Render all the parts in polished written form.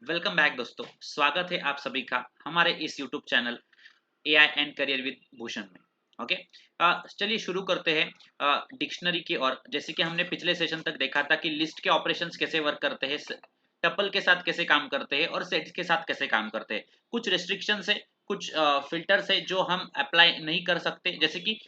Welcome back दोस्तों। स्वागत है आप सभी का हमारे इस YouTube channel AI and career with Bhushan में। ओके, चलिए शुरू करते हैं डिक्शनरी की। और जैसे कि हमने पिछले सेशन तक देखा था कि लिस्ट के ऑपरेशंस कैसे वर्क करते हैं, टपल के साथ कैसे काम करते हैं और सेट्स के साथ कैसे काम करते हैं। कुछ रिस्ट्रिक्शंस है, कुछ फिल्टर्स है जो हम अप्लाई नहीं कर सकते। जैसे कि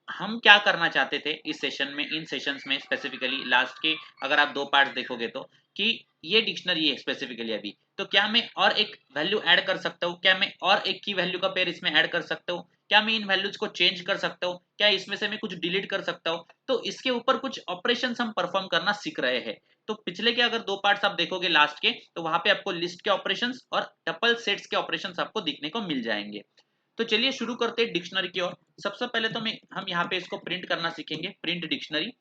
हम क्या करना चाहते थे इस सेशन में, इन सेशंस में स्पेसिफिकली लास्ट के अगर आप दो पार्ट्स देखोगे तो, कि ये डिक्शनरी है स्पेसिफिकली अभी, तो क्या मैं और एक वैल्यू ऐड कर सकता हूँ, क्या मैं और एक की वैल्यू का पेयर इसमें ऐड कर सकता हूँ, क्या मैं इन वैल्यूज को चेंज कर सकता हूँ, क्या इसमें से मैं कुछ डिलीट कर सकता हूँ। तो इसके ऊपर कुछ ऑपरेशन हम परफॉर्म करना सीख रहे हैं। तो पिछले के अगर दो पार्ट्स आप देखोगे लास्ट के, तो वहां पे आपको लिस्ट के ऑपरेशन और टपल सेट्स के ऑपरेशन आपको दिखने को मिल जाएंगे। तो चलिए शुरू करते हैं डिक्शनरी की ओर। सबसे पहले तो हम यहाँ पे इसको प्रिंट करना सीखेंगे, प्रिंट डिक्शनरी।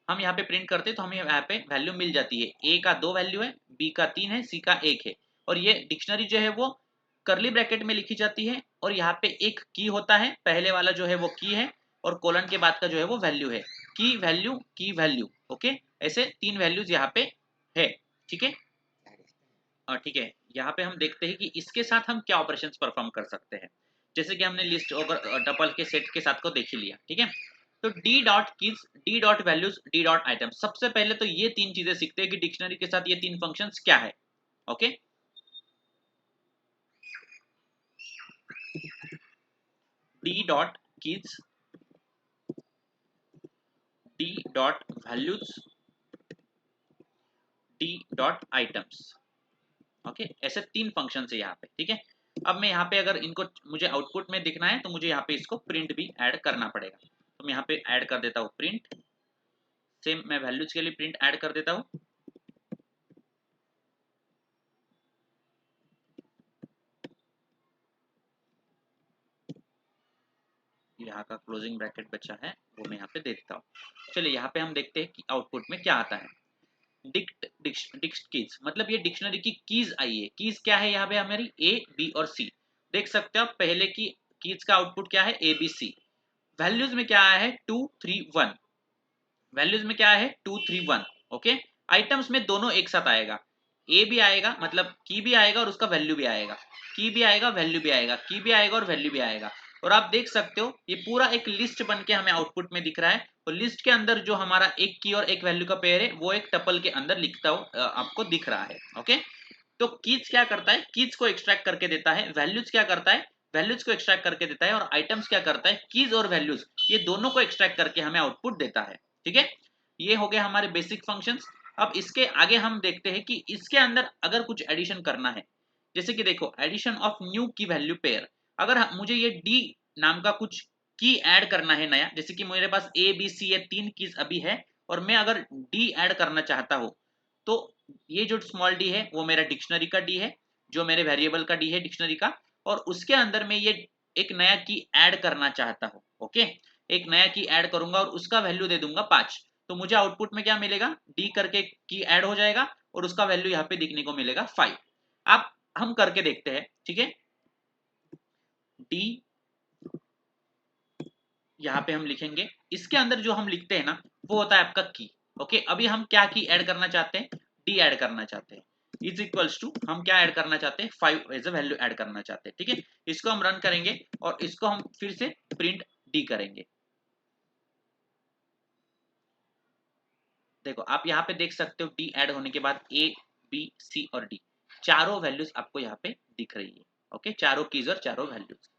हम यहाँ पे प्रिंट करते हैं तो हमें यहाँ पे वैल्यू मिल जाती है। ए का 2 वैल्यू है, बी का 3 है, सी का 1 है। और ये डिक्शनरी जो है वो करली ब्रैकेट में लिखी जाती है और यहाँ पे एक की होता है, पहले वाला जो है वो की है और कोलन के बाद का जो है वो वैल्यू है। की वैल्यू, की वैल्यू। ओके, ऐसे 3 वैल्यूज यहाँ पे है। ठीक है, ठीक है। यहाँ पे हम देखते हैं कि इसके साथ हम क्या ऑपरेशंस परफॉर्म कर सकते हैं। जैसे कि हमने लिस्ट और टपल के सेट के साथ को देख ही लिया। ठीक है, तो D dot keys, D dot values, D dot item. सबसे पहले तो ये तीन चीजें सीखते हैं कि डिक्शनरी के साथ ये तीन फंक्शंस क्या है। Okay, D dot keys, D dot values, D dot items. Okay, ऐसे तीन फंक्शन है यहाँ पे। ठीक है, अब मैं यहाँ पे अगर इनको मुझे आउटपुट में दिखना है तो मुझे यहाँ पे इसको प्रिंट भी ऐड करना पड़ेगा। तो मैं यहाँ पे ऐड कर देता हूँ प्रिंट। सेम मैं वैल्यूज के लिए प्रिंट ऐड कर देता हूँ। यहाँ का क्लोजिंग ब्रैकेट बचा है वो मैं यहाँ पे दे देता हूँ। चलिए यहाँ पे हम देखते हैं कि आउटपुट में क्या आता है। डिक्ट डिक्ट कीज, मतलब ये डिक्शनरी की कीज आई है। कीज क्या है यहाँ पे हमारी, ए बी और सी। देख सकते हो आप पहले की कीज का आउटपुट क्या है, ए बी सी। वैल्यूज में क्या आया है, 2 3 1। वैल्यूज में क्या है, 2 3 1। ओके, आइटम्स में दोनों एक साथ आएगा। ए भी आएगा, मतलब की भी आएगा और उसका वैल्यू भी आएगा। की भी आएगा, वैल्यू भी आएगा, की भी आएगा और वैल्यू भी आएगा। और आप देख सकते हो ये पूरा एक लिस्ट बन के हमें आउटपुट में दिख रहा है। और लिस्ट के अंदर जो हमारा एक की और एक वैल्यू का पेयर है वो एक टपल के अंदर लिखता हो आपको दिख रहा है। ओके, तो कीज क्या करता है, कीज को एक्सट्रैक्ट करके देता है। वैल्यूज क्या करता है, वैल्यूज को एक्सट्रैक्ट करके देता है। और आइटम्स क्या करता है, कीज और वैल्यूज ये दोनों को एक्सट्रैक्ट करके हमें आउटपुट देता है। ठीक है, ये हो गए हमारे बेसिक फंक्शंस। अब इसके आगे हम देखते हैं कि इसके अंदर अगर कुछ एडिशन करना है। जैसे कि देखो, एडिशन ऑफ न्यू की वैल्यू पेयर। अगर मुझे ये डी नाम का कुछ की ऐड करना है नया, जैसे कि मेरे पास ए बी सी ये तीन कीज अभी है और मैं अगर डी ऐड करना चाहता हूं, तो ये जो स्मॉल डी है वो मेरा डिक्शनरी का डी है, जो मेरे वेरिएबल का डी है डिक्शनरी का। और उसके अंदर में ये एक नया की ऐड करना चाहता हूं। ओके, एक नया की ऐड करूंगा और उसका वैल्यू दे दूंगा 5। तो मुझे आउटपुट में क्या मिलेगा, डी करके की ऐड हो जाएगा और उसका वैल्यू यहाँ पे दिखने को मिलेगा 5। अब हम करके देखते हैं। ठीक है, डी यहाँ पे हम लिखेंगे, इसके अंदर जो हम लिखते हैं ना वो होता है आपका की। ओके, अभी हम क्या की ऐड करना चाहते हैं, डी ऐड करना चाहते हैं। इज इक्वल्स टू, हम क्या ऐड करना चाहते हैं, 5 एज अ वैल्यू ऐड करना चाहते हैं। ठीक है, इसको हम रन करेंगे और इसको हम फिर से प्रिंट डी करेंगे। देखो आप यहाँ पे देख सकते हो डी ऐड होने के बाद ए बी सी और डी चारों वैल्यूज आपको यहाँ पे दिख रही है। ओके, चारों कीज और चारों वैल्यूज।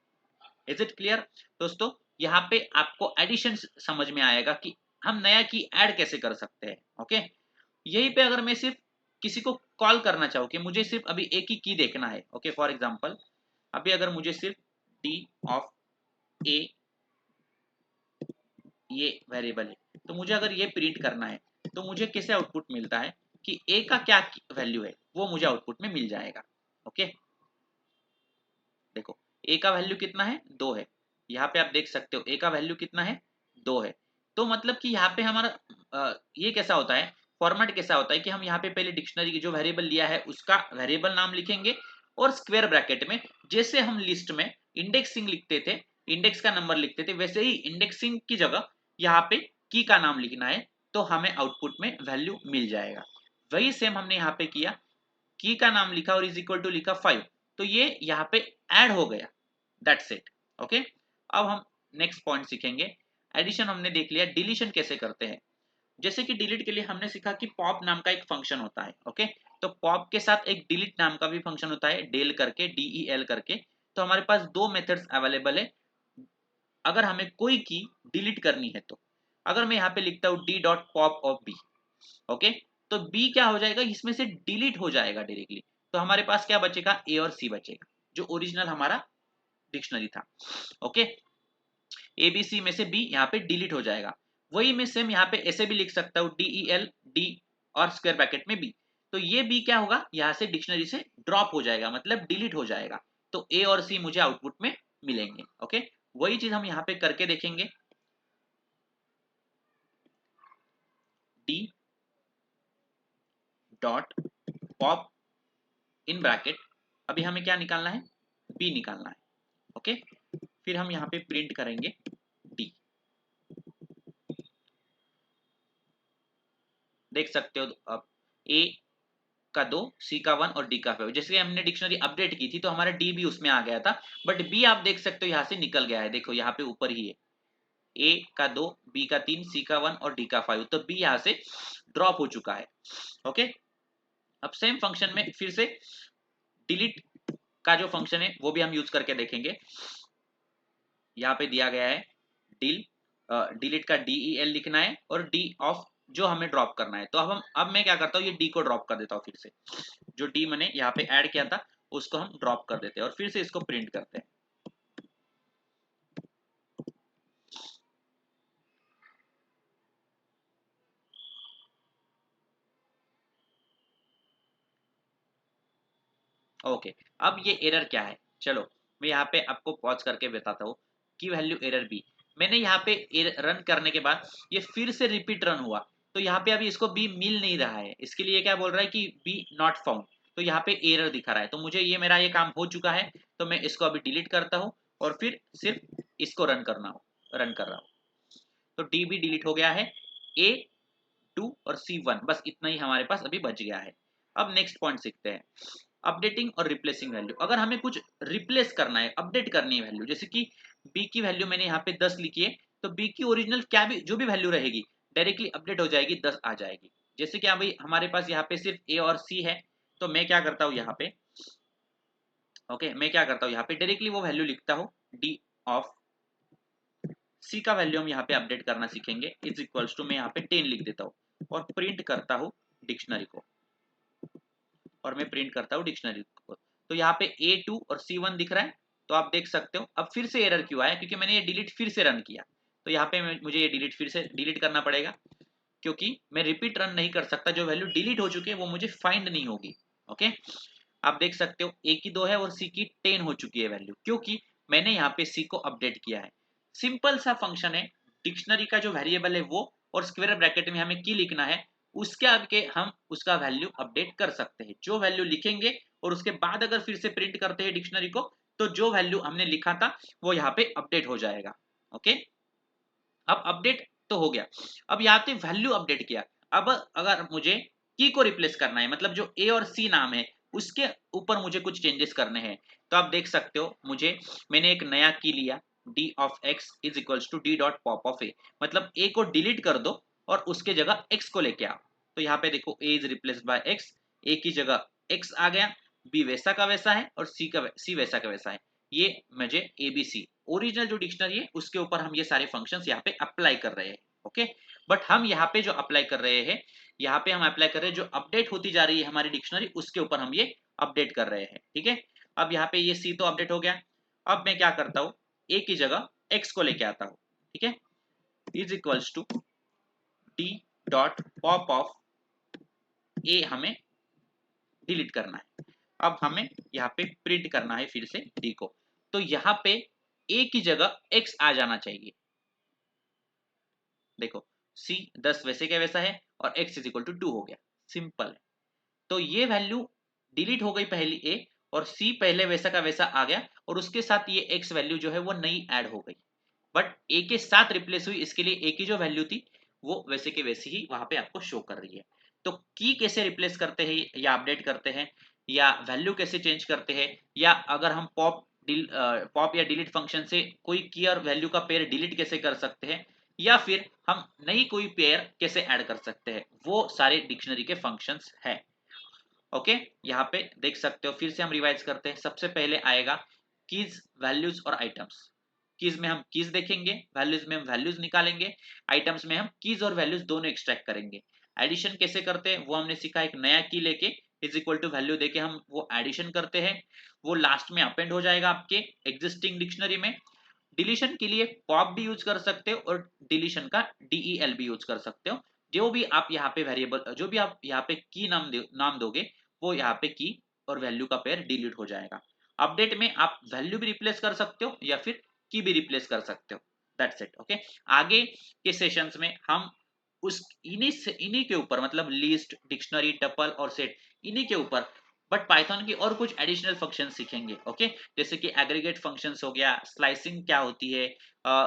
इज इट क्लियर दोस्तों? यहाँ पे आपको एडिशन समझ में आएगा कि हम नया की ऐड कैसे कर सकते हैं। ओके, यहीं पे अगर मैं सिर्फ किसी को कॉल करना चाहूँ कि मुझे सिर्फ अभी एक ही की देखना है। ओके, फॉर एग्जांपल अभी अगर मुझे सिर्फ डी ऑफ ए ये वेरिएबल है, तो मुझे अगर ये प्रिंट करना है तो मुझे कैसे आउटपुट मिलता है कि ए का क्या वैल्यू है वो मुझे आउटपुट में मिल जाएगा। ओके, देखो ए का वैल्यू कितना है, 2 है। यहाँ पे आप देख सकते हो ए का वैल्यू कितना है, 2 है। तो मतलब कि यहाँ पे हमारा ये कैसा होता है, फॉर्मेट कैसा होता है कि हम यहाँ पे पहले डिक्शनरी की जो वेरिएबल लिया है उसका वेरिएबल नाम लिखेंगे और स्क्वायर ब्रैकेट में जैसे हम लिस्ट में इंडेक्सिंग लिखते थे, इंडेक्स का नंबर लिखते थे, वैसे ही इंडेक्सिंग की जगह यहाँ पे की का नाम लिखना है तो हमें आउटपुट में वैल्यू मिल जाएगा। वही सेम हमने यहाँ पे किया, की का नाम लिखा और इज इक्वल टू लिखा 5, तो ये यहाँ पे ऐड हो गया, दैट्स इट। ओके, अब हम नेक्स्ट पॉइंट सीखेंगे। एडिशन हमने देख लिया, डिलीशन कैसे करते हैं। जैसे कि डिलीट के लिए हमने सीखा कि पॉप नाम का एक फंक्शन होता है। ओके, तो पॉप के साथ एक डिलीट नाम का भी फंक्शन होता है, डेल करके, DEL करके। तो हमारे पास दो मेथड्स अवेलेबल है अगर हमें कोई की डिलीट करनी है तो। अगर मैं यहाँ पे लिखता हूँ D dot pop of B, okay, तो बी क्या हो जाएगा, इसमें से डिलीट हो जाएगा डायरेक्टली। तो हमारे पास क्या बचेगा, ए और सी बचेगा, जो ओरिजिनल हमारा डिक्शनरी था। ओके, एबीसी में से बी यहाँ पे डिलीट हो जाएगा। वही मैं सेम यहाँ पे ऐसे भी लिख सकता हूँ DEL डी और स्क्वायर ब्रैकेट में बी, तो ये बी क्या होगा, यहाँ से डिक्शनरी से ड्रॉप हो जाएगा, मतलब डिलीट हो जाएगा। तो ए और सी मुझे आउटपुट में मिलेंगे। ओके, वही चीज हम यहाँ पे करके देखेंगे। D dot pop in bracket, अभी हमें क्या निकालना है, बी निकालना है। ओके, फिर हम यहाँ पे प्रिंट करेंगे डी। देख सकते हो अब ए का 2, सी का 1 और डी का 5। जैसे हमने डिक्शनरी अपडेट की थी तो हमारा डी भी उसमें आ गया था, बट बी आप देख सकते हो यहाँ से निकल गया है। देखो यहाँ पे ऊपर ही है, ए का 2, बी का 3, सी का 1 और डी का 5, तो बी यहाँ से ड्रॉप हो चुका है। ओके, अब सेम फंक्शन में फिर से डिलीट का जो फंक्शन है वो भी हम यूज करके देखेंगे। यहाँ पे दिया गया है डिलीट का DEL लिखना है और डी ऑफ जो हमें ड्रॉप करना है। तो अब मैं क्या करता हूँ, ये डी को ड्रॉप कर देता हूँ, फिर से जो डी मैंने यहाँ पे ऐड किया था उसको हम ड्रॉप कर देते हैं और फिर से इसको प्रिंट करते हैं। ओके, अब ये एरर क्या है, चलो मैं यहाँ पे आपको पॉज करके बताता हूँ कि वैल्यू एरर बी। मैंने यहाँ पे रन करने के बाद ये फिर से रिपीट रन हुआ, तो यहाँ पे अभी इसको बी मिल नहीं रहा है, इसके लिए क्या बोल रहा है कि बी नॉट फाउंड, तो यहाँ पे एरर दिखा रहा है। तो मुझे ये मेरा ये काम हो चुका है, तो मैं इसको अभी डिलीट करता हूँ और फिर सिर्फ इसको रन कर रहा हूँ। तो डी भी डिलीट हो गया है, ए 2 और C1, बस इतना ही हमारे पास अभी बच गया है। अब नेक्स्ट पॉइंट सीखते हैं, अपडेटिंग और रिप्लेसिंग वैल्यू। अगर हमें कुछ रिप्लेस करना है, अपडेट करनी है वैल्यू, जैसे कि बी की वैल्यू मैंने यहाँ पे 10 लिखी है, तो बी की ओरिजिनल क्या भी जो भी वैल्यू रहेगी डायरेक्टली अपडेट हो जाएगी, 10 आ जाएगी। जैसे कि अभी हमारे पास यहाँ पे सिर्फ ए और सी है, तो मैं क्या करता हूँ यहाँ पे, ओके, मैं क्या करता हूँ यहाँ पे डायरेक्टली वो वैल्यू लिखता हूँ, डी ऑफ सी का वैल्यू हम यहाँ पे अपडेट करना सीखेंगे, इज इक्वल्स टू मैं यहाँ पे 10 लिख देता हूँ और प्रिंट करता हूँ डिक्शनरी को, और मैं प्रिंट करता हूँ डिक्शनरी को। तो यहाँ पे A2 और C1 दिख रहा है, तो आप देख सकते हो। अब फिर से एरर क्यों आया, क्योंकि मैंने ये डिलीट फिर से रन किया, तो यहाँ पे मुझे ये डिलीट फिर से डिलीट करना पड़ेगा, क्योंकि मैं रिपीट रन नहीं कर सकता, जो वैल्यू डिलीट हो चुकी है वो मुझे फाइंड नहीं होगी। ओके, आप देख सकते हो A की 2 है और C की 10 हो चुकी है वैल्यू, क्योंकि मैंने यहाँ पे C को अपडेट किया है। सिंपल सा फंक्शन है, डिक्शनरी का जो वेरिएबल है वो, और स्क्वायर ब्रैकेट में हमें की लिखना है, उसके आगे हम उसका वैल्यू अपडेट कर सकते हैं। जो वैल्यू लिखेंगे और उसके बाद अगर फिर से प्रिंट करते हैं डिक्शनरी को, तो जो वैल्यू हमने लिखा था वो यहाँ पे अपडेट हो जाएगा। ओके, अब अपडेट तो हो गया, अब यहाँ पे वैल्यू अपडेट किया। अब अगर मुझे की को रिप्लेस करना है, मतलब जो ए और सी नाम है उसके ऊपर मुझे कुछ चेंजेस करने हैं, तो आप देख सकते हो मैंने एक नया की लिया, D of X is equals to D dot pop of A, मतलब ए को डिलीट कर दो और उसके जगह एक्स को लेके आओ। तो यहाँ पे देखो ए इज रिप्लेस्ड बाय एक्स, ए की जगह एक्स आ गया, बी वैसा का वैसा है और सी वैसा का वैसा है। ये मुझे एबीसी ओरिजिनल जो डिक्शनरी है उसके ऊपर हम ये सारे फंक्शंस यहाँ पे अप्लाई कर रहे हैं। ओके, बट हम यहाँ पे जो अप्लाई कर रहे हैं, यहाँ पे हम अप्लाई कर रहे हैं जो अपडेट होती जा रही है हमारी डिक्शनरी, उसके ऊपर हम ये अपडेट कर रहे हैं। ठीक है, अब यहाँ पे ये सी तो अपडेट हो गया, अब मैं क्या करता हूँ, ए की जगह एक्स को लेके आता हूँ। ठीक है, is equals to D dot pop of A हमें डिलीट करना है। अब हमें यहाँ पे प्रिंट करना है फिर से डी को, तो यहाँ पे ए की जगह एक्स आ जाना चाहिए। देखो सी 10 वैसे का वैसा है और x इज इक्वल टू 2 हो गया, सिंपल है। तो ये वैल्यू डिलीट हो गई पहली ए, और सी पहले वैसा का वैसा आ गया, और उसके साथ ये x वैल्यू जो है वो नई ऐड हो गई, बट ए के साथ रिप्लेस हुई, इसके लिए ए की जो वैल्यू थी वो वैसे के वैसी ही वहां पे आपको शो कर रही है। तो की कैसे रिप्लेस करते हैं या अपडेट करते हैं, या वैल्यू कैसे चेंज करते हैं, या अगर हम पॉप या डिलीट फंक्शन से कोई की और वैल्यू का पेयर डिलीट कैसे कर सकते हैं, या फिर हम नई कोई पेयर कैसे ऐड कर सकते हैं, वो सारे डिक्शनरी के फंक्शंस है। ओके, यहाँ पे देख सकते हो, फिर से हम रिवाइज करते हैं। सबसे पहले आएगा कीज, वैल्यूज और आइटम्स। कीज में हम कीज देखेंगे, वैल्यूज में हम वैल्यूज निकालेंगे, आइटम्स में हम कीज और वैल्यूज दोनों एक्सट्रैक्ट करेंगे। एडिशन कैसे करते हैं वो हमने सीखा, एक नया की लेके इज इक्वल टू वैल्यू देके हम वो एडिशन करते हैं, वो लास्ट में अपेंड हो जाएगा आपके एग्जिस्टिंग डिक्शनरी में। डिलीशन के लिए पॉप भी यूज कर सकते हो और डिलीशन का डीईएल भी यूज कर सकते हो। जो भी आप यहाँ पे वेरिएबल, जो भी आप यहाँ पे की नाम दोगे, वो यहाँ पे की और वैल्यू का पेयर डिलीट हो जाएगा। अपडेट में आप वैल्यू भी रिप्लेस कर सकते हो या फिर की भी रिप्लेस कर सकते हो। That's it. ओके, आगे के सेशंस में हम उस इन्हीं के ऊपर, मतलब लिस्ट, डिक्शनरी, टपल और सेट, इन्हीं के ऊपर बट पाइथन की और कुछ एडिशनल फंक्शन सीखेंगे। ओके, जैसे कि एग्रीगेट फंक्शंस हो गया, स्लाइसिंग क्या होती है,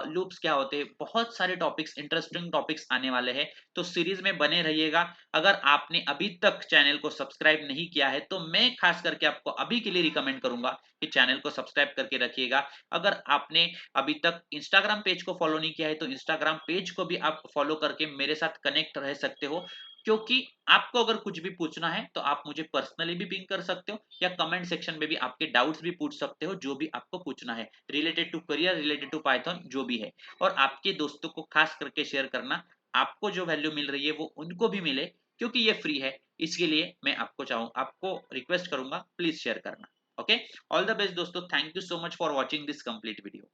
लूप्स क्या होते हैं, बहुत सारे टॉपिक्स, इंटरेस्टिंग टॉपिक्स आने वाले हैं। तो सीरीज में बने रहिएगा। अगर आपने अभी तक चैनल को सब्सक्राइब नहीं किया है तो मैं खास करके आपको अभी के लिए रिकमेंड करूंगा कि चैनल को सब्सक्राइब करके रखिएगा। अगर आपने अभी तक इंस्टाग्राम पेज को फॉलो नहीं किया है तो इंस्टाग्राम पेज को भी आप फॉलो करके मेरे साथ कनेक्ट रह सकते हो, क्योंकि आपको अगर कुछ भी पूछना है तो आप मुझे पर्सनली भी पिंग कर सकते हो या कमेंट सेक्शन में भी आपके डाउट्स भी पूछ सकते हो, जो भी आपको पूछना है related to career, related to Python, जो भी है। और आपके दोस्तों को खास करके शेयर करना, आपको जो वैल्यू मिल रही है वो उनको भी मिले, क्योंकि ये फ्री है। इसके लिए मैं आपको रिक्वेस्ट करूंगा, प्लीज शेयर करना। ओके, ऑल द बेस्ट दोस्तों, thank you so much for watching this complete video.